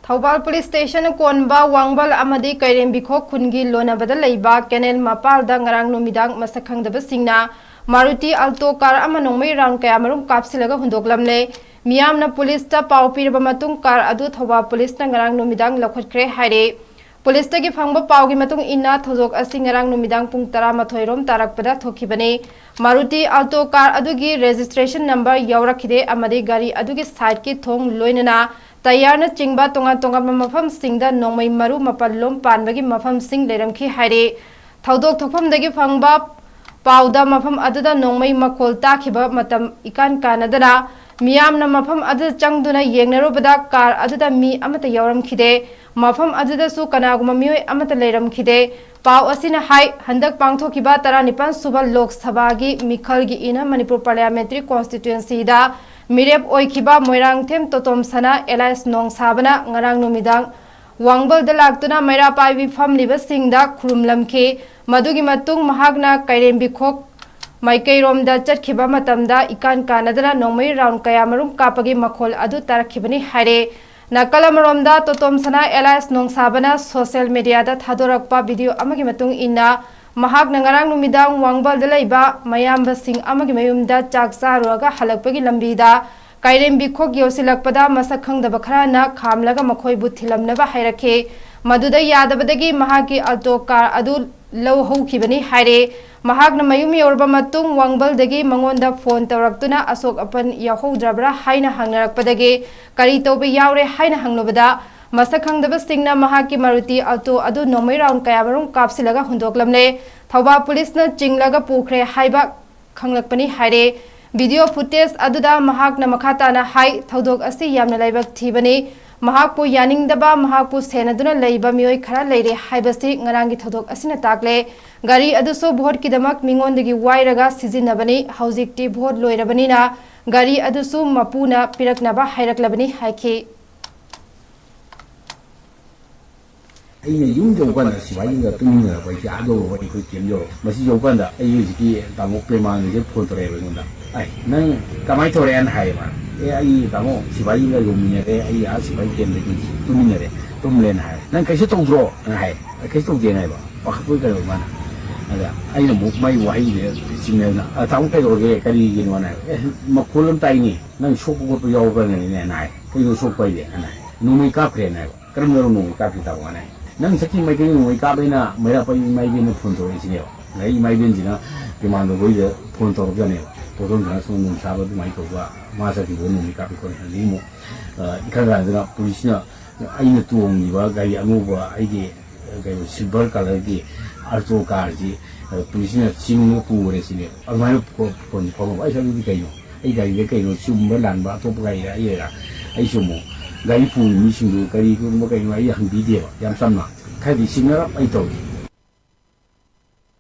Thoubal police station ꯀꯣꯟꯕ ꯋꯥꯡꯕꯜ ꯑꯃꯗꯤ ꯀꯩꯔꯦꯝꯕꯤꯈꯣꯛ ꯈꯨꯟꯒꯤ ꯂꯣꯅꯕꯗ ꯂꯩꯕ ꯀꯦꯅꯦꯜ ꯃꯄꯥꯜꯗ ꯉꯔꯥꯡ ꯅꯨꯃꯤꯗꯥꯡ ꯃꯁꯛ ꯈꯪꯗꯕꯁꯤꯡꯅ ꯃꯥꯔꯨꯇꯤ ꯑꯜꯇꯣ ꯀꯥꯔ ꯑꯃ ꯅꯣꯡꯃꯩ ꯔꯥꯎꯟ ꯀꯌꯥꯃꯔꯨꯝ ꯀꯥꯞꯁꯤꯜꯂꯒ ꯍꯨꯟꯗꯣꯛꯂꯝꯂꯦ꯫ ꯃꯤꯌꯥꯝꯅ ꯄꯨꯂꯤꯁꯇ ꯄꯥꯎ ꯄꯤꯔꯕ ꯃꯇꯨꯡ ꯀꯥꯔ ꯑꯗꯨ ꯊꯧꯕꯥꯜ ꯄꯨꯂꯤꯁꯅ ꯉꯔꯥꯡ ꯅꯨꯃꯤꯗꯥꯡ ꯂꯧꯈꯠꯈ꯭ꯔꯦ ꯍꯥꯏꯔꯦ꯫ ꯄꯨꯂꯤꯁꯇꯒꯤ ꯐꯪꯕ ꯄꯥꯎꯒꯤ ꯃꯇꯨꯡ ꯏꯟꯅ ꯊꯧꯗꯣꯛ ꯑꯁꯤ ꯉꯔꯥꯡ ꯅꯨꯃꯤꯗꯥꯡ ꯄꯨꯡ 12 ꯔꯣꯝ ꯇꯥꯔꯛꯄꯗ ꯊꯣꯛꯈꯤꯕꯅꯤ꯫ ꯃꯥꯔꯨꯇꯤ ꯑꯜꯇꯣ ꯀꯥꯔ ꯑꯗꯨꯒꯤ ꯔꯦꯖꯤꯁꯇ꯭ꯔꯦꯁꯟ ꯅꯝꯕꯔ ꯌꯥꯎꯔꯛꯈꯤꯗꯦ ꯑꯃꯗꯤ ꯒꯥꯔꯤ ꯑꯗꯨꯒꯤ ꯁꯥꯏꯠꯀꯤ ꯊꯣꯡ ꯂꯣꯏꯅꯅ ꯇꯌꯥꯔꯅ ꯆꯤꯡꯕ ꯇꯣꯉꯥꯟꯕ ꯃꯐꯝꯁꯤꯡꯗ ꯅꯣꯡꯃꯩ ꯃꯔꯨ ꯃꯄꯜꯂꯣꯝ ꯄꯥꯟꯕꯒꯤ ꯃꯐꯝꯁꯤꯡ ꯂꯩꯔꯝꯈꯤ ꯍꯥꯏꯔꯦ꯫ ꯊꯧꯗꯣꯛ ꯊꯣꯛꯐꯝꯗꯒꯤ ꯐꯪꯕ ꯄꯥꯎꯗ ꯃꯐꯝ ꯑꯗꯨꯗ ꯅꯣꯡꯃꯩ ꯃꯈꯣꯜ ꯇꯥꯈꯤꯕ ꯃꯇꯝ ꯏꯀꯥꯟ ꯀꯥꯟꯅꯗꯅ ꯃꯤꯌꯥꯝꯅ ꯃꯐꯝ ꯑꯗꯨꯗ ꯆꯪꯗꯨꯅ ꯌꯦꯡꯅꯔꯨꯕꯗ ꯀꯥꯔ ꯑꯗꯨꯗ ꯃꯤ ꯑꯃꯠꯇ ꯌꯥꯎꯔꯝꯈꯤꯗꯦ꯫ ꯃꯐꯝ ꯑꯗꯨꯗꯁꯨ ꯀꯅꯥꯒꯨꯝꯕ ꯃꯤꯑꯣꯏ ꯑꯃꯠꯇ ꯂꯩꯔꯝꯈꯤꯗꯦ꯫ ꯄꯥꯎ ꯑꯁꯤꯅ ꯍꯥꯏ ꯍꯟꯗꯛ ꯄꯥꯡꯊꯣꯛꯈꯤꯕ 19 ꯁꯨꯕ ꯂꯣꯛ ꯁꯚꯥꯒꯤ ꯃꯤꯈꯜꯒꯤ ꯏꯅ ꯃꯅꯤꯄꯨꯔ ꯄꯥꯔꯂꯤꯌꯥꯃꯦꯟꯇꯔꯤ ꯀꯣꯟꯁꯇꯤꯇ꯭ꯌꯨꯑꯦꯟꯁꯤꯗ ꯃꯤꯔꯦꯞ ꯑꯣꯏꯈꯤꯕ ꯃꯣꯏꯔꯥꯡꯊꯦꯝ ꯇꯣꯇꯣꯝꯁꯅꯥ ꯑꯦꯂꯥꯏꯁ ꯅꯣꯡꯁꯥꯕꯅ ꯉꯔꯥꯡ ꯅꯨꯃꯤꯗꯥꯡ ꯋꯥꯡꯕꯜꯗ ꯂꯥꯛꯇꯨꯅ ꯃꯩꯔꯥ ꯄꯥꯏꯕꯤ ꯐꯝꯂꯤꯕꯁꯤꯡꯗ ꯈꯨꯔꯨꯝꯂꯝꯈꯤ꯫ ꯃꯗꯨꯒꯤ ꯃꯇꯨꯡ ꯃꯍꯥꯛꯅ ꯀꯩꯔꯦꯝꯕꯤꯈꯣꯛ ꯃꯥꯏꯀꯩꯔꯣꯝꯗ ꯆꯠꯈꯤꯕ ꯃꯇꯝꯗ ꯏꯀꯥꯟ ꯀꯥꯟꯅꯗꯅ ꯅꯣꯡꯃꯩ ꯔꯥꯎꯟ ꯀꯌꯥꯃꯔꯨꯝ ꯀꯥꯞꯄꯒꯤ ꯃꯈꯣꯜ ꯑꯗꯨ ꯇꯥꯔꯛꯈꯤꯕꯅꯤ ꯍꯥꯏꯔꯦ꯫ ꯅꯥꯀꯜ ꯑꯃꯔꯣꯝꯗ ꯇꯣꯇꯣꯝꯁꯅꯥ ꯑꯦꯂꯥꯏꯁ ꯅꯣꯡꯁꯥꯕꯅ ꯁꯣꯁꯤꯌꯦꯜ ꯃꯤꯗꯤꯌꯥꯗ ꯊꯥꯗꯣꯔꯛꯄ ꯚꯤꯗꯤꯑꯣ ꯑꯃꯒꯤ ꯃꯇꯨꯡ ꯏꯟꯅ ꯃꯍꯥꯛꯅ ꯉꯔꯥꯡ ꯅꯨꯃꯤꯗꯥꯡ ꯋꯥꯡꯕꯜꯗ ꯂꯩꯕ ꯃꯌꯥꯝꯕꯁꯤꯡ ꯑꯃꯒꯤ ꯃꯌꯨꯝꯗ ꯆꯥꯛ ꯆꯥꯔꯨꯔꯒ ꯍꯜꯂꯛꯄꯒꯤ ꯂꯝꯕꯤꯗ ꯀꯩꯔꯦꯝꯕꯤꯈꯣꯛ ꯌꯧꯁꯤꯜꯂꯛꯄꯗ ꯃꯁꯛ ꯈꯪꯗꯕ ꯈꯔꯅ ꯈꯥꯝꯂꯒ ꯃꯈꯣꯏꯕꯨ ꯊꯤꯜꯂꯝꯅꯕ ꯍꯥꯏꯔꯛꯈꯤ꯫ ꯃꯗꯨꯗ ꯌꯥꯗꯕꯗꯒꯤ ꯃꯍꯥꯛꯀꯤ ꯑꯜꯇꯣ ꯀꯥꯔ ꯑꯗꯨ ꯂꯧꯍꯧꯈꯤꯕꯅꯤ ꯍꯥꯏꯔꯦ꯫ ꯃꯍꯥꯛꯅ ꯃꯌꯨꯝ ꯌꯧꯔꯕ ꯃꯇꯨꯡ ꯋꯥꯡꯕꯜꯗꯒꯤ ꯃꯉꯣꯟꯗ ꯐꯣꯟ ꯇꯧꯔꯛꯇꯨꯅ ꯑꯁꯣꯛ ꯑꯄꯟ ꯌꯥꯎꯍꯧꯗ꯭ꯔꯕ꯭ꯔꯥ ꯍꯥꯏꯅ ꯍꯪꯅꯔꯛꯄꯗꯒꯤ ꯀꯔꯤ ꯇꯧꯕ ꯌꯥꯎꯔꯦ ꯍꯥꯏꯅ ꯍꯪꯂꯨꯕꯗ ꯃꯁꯛ ꯈꯪꯗꯕꯁꯤꯡꯅ ꯃꯍꯥꯛꯀꯤ ꯃꯥꯔꯨꯇꯤ ꯑꯜꯇꯣ ꯑꯗꯨ ꯅꯣꯡꯃꯩ ꯔꯥꯎꯟ ꯀꯌꯥꯃꯔꯨꯝ ꯀꯥꯞꯁꯤꯜꯂꯒ ꯍꯨꯟꯗꯣꯛꯂꯝꯂꯦ꯫ ꯊꯧꯕꯥꯜ ꯄꯨꯂꯤꯁꯅ ꯆꯤꯡꯂꯒ ꯄꯨꯈ꯭ꯔꯦ ꯍꯥꯏꯕ ꯈꯪꯂꯛꯄꯅꯤ ꯍꯥꯏꯔꯦ꯫ ꯚꯤꯗꯤꯑꯣ ꯐꯨꯇꯦꯖ ꯑꯗꯨꯗ ꯃꯍꯥꯛꯅ ꯃꯈꯥ ꯇꯥꯅ ꯍꯥꯏ ꯊꯧꯗꯣꯛ ꯑꯁꯤ ꯌꯥꯝꯅ ꯂꯥꯏꯕꯛ ꯊꯤꯕꯅꯤ꯫ ꯃꯍꯥꯛꯄꯨ ꯌꯥꯅꯤꯡꯗꯕ ꯃꯍꯥꯛꯄꯨ ꯁꯦꯟꯅꯗꯨꯅ ꯂꯩꯕ ꯃꯤꯑꯣꯏ ꯈꯔ ꯂꯩꯔꯦ ꯍꯥꯏꯕꯁꯤ ꯉꯔꯥꯡꯒꯤ ꯊꯧꯗꯣꯛ ꯑꯁꯤꯅ ꯇꯥꯛꯂꯦ꯫ ꯒꯥꯔꯤ ꯑꯗꯨꯁꯨ ꯚꯣꯠꯀꯤꯗꯃꯛ ꯃꯤꯉꯣꯟꯗꯒꯤ ꯋꯥꯏꯔꯒ ꯁꯤꯖꯤꯟꯅꯕꯅꯤ꯫ ꯍꯧꯖꯤꯛꯇꯤ ꯚꯣꯠ ꯂꯣꯏꯔꯕꯅꯤꯅ ꯒꯥꯔꯤ ꯑꯗꯨꯁꯨ ꯃꯄꯨꯅ ꯄꯤꯔꯛꯅꯕ ꯍꯥꯏꯔꯛꯂꯕꯅꯤ ꯍꯥꯏꯈꯤ꯫ ꯑꯩꯅ ꯌꯨꯝ ꯌꯧꯀꯥꯟꯗ ꯁꯤꯐꯥꯏꯁꯤꯡꯒ ꯇꯨꯃꯤꯟꯅꯔꯛꯄ ꯑꯩꯁꯦ ꯌꯧꯔꯕ ꯑꯩꯈꯣꯏ ꯀꯦꯝ ꯌꯧꯔꯕ ꯃꯁꯤ ꯌꯧꯀꯥꯟꯗ ꯑꯩ ꯍꯧꯖꯤꯛꯀꯤ ꯇꯥꯃꯣ ꯄ꯭ꯔꯦꯃꯥꯟꯒꯁꯦ ꯐꯣꯟ ꯇꯧꯔꯛꯑꯦꯕ ꯑꯩꯉꯣꯟꯗ ꯅꯪ ꯀꯃꯥꯏꯅ ꯇꯧꯔꯦꯅ ꯍꯥꯏꯌꯦꯕ ꯑꯩ ꯇꯥꯃꯣ ꯁꯤꯐꯥꯏꯁꯤꯡꯒ ꯌꯧꯃꯤꯟꯅꯔꯦ ꯑꯩ ꯁꯤꯐꯥꯏ ꯀꯦꯝꯗꯒꯤ ꯇꯨꯃꯤꯟꯅꯔꯦ ꯇꯨꯝꯂꯦꯅ ꯍꯥꯏ ꯅꯪ ꯀꯩꯁꯨ ꯇꯧꯗ꯭ꯔꯣ ꯅ ꯍꯥꯏ ꯀꯩꯁꯨ ꯇꯧꯗꯦꯅ ꯍꯥꯏꯕ ꯄꯥꯈꯠꯄꯣꯏ ꯀꯩꯗꯧꯕ ꯃꯥꯅ ꯑꯗ ꯑꯩꯅ ꯑꯃꯨꯛ ꯃꯥꯏ ꯋꯥꯍꯩꯁꯦ ꯆꯤꯡꯅꯗꯅ ꯇꯥꯃꯣ ꯀꯩꯗꯧꯔꯒꯦ ꯀꯔꯤꯒꯤꯅꯣꯅ ꯍꯥꯏ ꯃꯈꯣꯜ ꯑꯃ ꯇꯥꯏꯅꯤ ꯅꯪ ꯁꯣꯛꯄ ꯈꯣꯠꯄ ꯌꯥꯎꯕ꯭ꯔꯅꯦꯅ ꯍꯥꯏ ꯀꯩꯅꯣ ꯁꯣꯛꯄ ꯍꯥꯏꯁꯦ ꯍꯥꯏꯅ ꯍꯥꯏ ꯅꯣꯡꯃꯩ ꯀꯥꯞꯈ꯭ꯔꯦꯅ ꯍꯥꯏꯕ ꯀꯔꯝꯕ ꯅꯣꯡꯃꯩ ꯀꯥꯞꯈꯤ ꯇꯥꯃꯣ ꯍꯥꯏ ꯅꯪ ꯁꯛꯀꯤ ꯃꯥꯏꯀꯩ ꯅꯣꯡꯃꯩ ꯀꯥꯞꯄꯩꯅ ꯃꯩꯔꯥꯄꯥꯏ ꯏꯃꯥꯏꯕꯦꯟꯅ ꯐꯣꯟ ꯇꯧꯔꯛꯏꯁꯤꯅꯦꯕ ꯑꯗꯩ ꯏꯃꯥꯏꯕꯦꯟꯁꯤꯅ ꯄ꯭ꯔꯦꯃꯥꯟꯗꯣ ꯍꯣꯏꯗ ꯐꯣꯟ ꯇꯧꯔꯛꯀꯅꯦꯕ ꯇꯣꯇꯣꯝꯁꯅ ꯁꯨꯝ ꯅꯣꯡꯁꯥꯕ ꯑꯗꯨꯃꯥꯏꯅ ꯇꯧꯕ ꯃꯥ ꯆꯠꯈꯤꯕ ꯅꯣꯡꯃꯩ ꯀꯥꯞꯄꯤ ꯈꯣꯠꯂꯤ ꯑꯗꯒꯤ ꯑꯃꯨꯛ ꯏꯈꯪ ꯀꯥꯟꯗꯅ ꯄꯨꯂꯤꯁꯅ ꯑꯩꯅ ꯇꯣꯡꯉꯤꯕ ꯒꯥꯔꯤ ꯑꯉꯧꯕ ꯑꯩꯒꯤ ꯀꯩꯅꯣ ꯁꯤꯜꯚꯔ ꯀꯂꯔꯒꯤ ꯑꯜꯇꯣ ꯀꯥꯔꯁꯤ ꯄꯨꯂꯤꯁꯅ ꯆꯤꯡꯉꯒ ꯄꯨꯈ꯭ꯔꯦ ꯁꯤꯅꯦꯕ ꯑꯗꯨꯃꯥꯏꯅ ꯐꯣꯟ ꯐꯥꯎꯔꯛꯄ ꯑꯩꯁꯨ ꯑꯗꯨꯗꯤ ꯀꯩꯅꯣ ꯑꯩ ꯒꯥꯔꯤꯗ ꯀꯩꯅꯣ ꯆꯨꯝꯕ ꯂꯥꯟꯕ ꯑꯇꯣꯞꯄ ꯒꯥꯔꯤꯗ ꯑꯩꯔ ꯑꯩꯁꯨ ꯑꯃꯨꯛ ꯒꯥꯔꯤ ꯄꯨꯔꯤꯕ ꯃꯤꯁꯤꯡꯗꯨ ꯀꯔꯤꯒꯨꯝꯕ ꯀꯩꯅꯣ ꯑꯩ ꯍꯪꯕꯤꯗꯦꯕ ꯌꯥꯝ ꯆꯝꯅ ꯈꯔꯗꯤ ꯁꯤꯡꯅꯔꯞ ꯑꯩ ꯇꯧꯏ꯫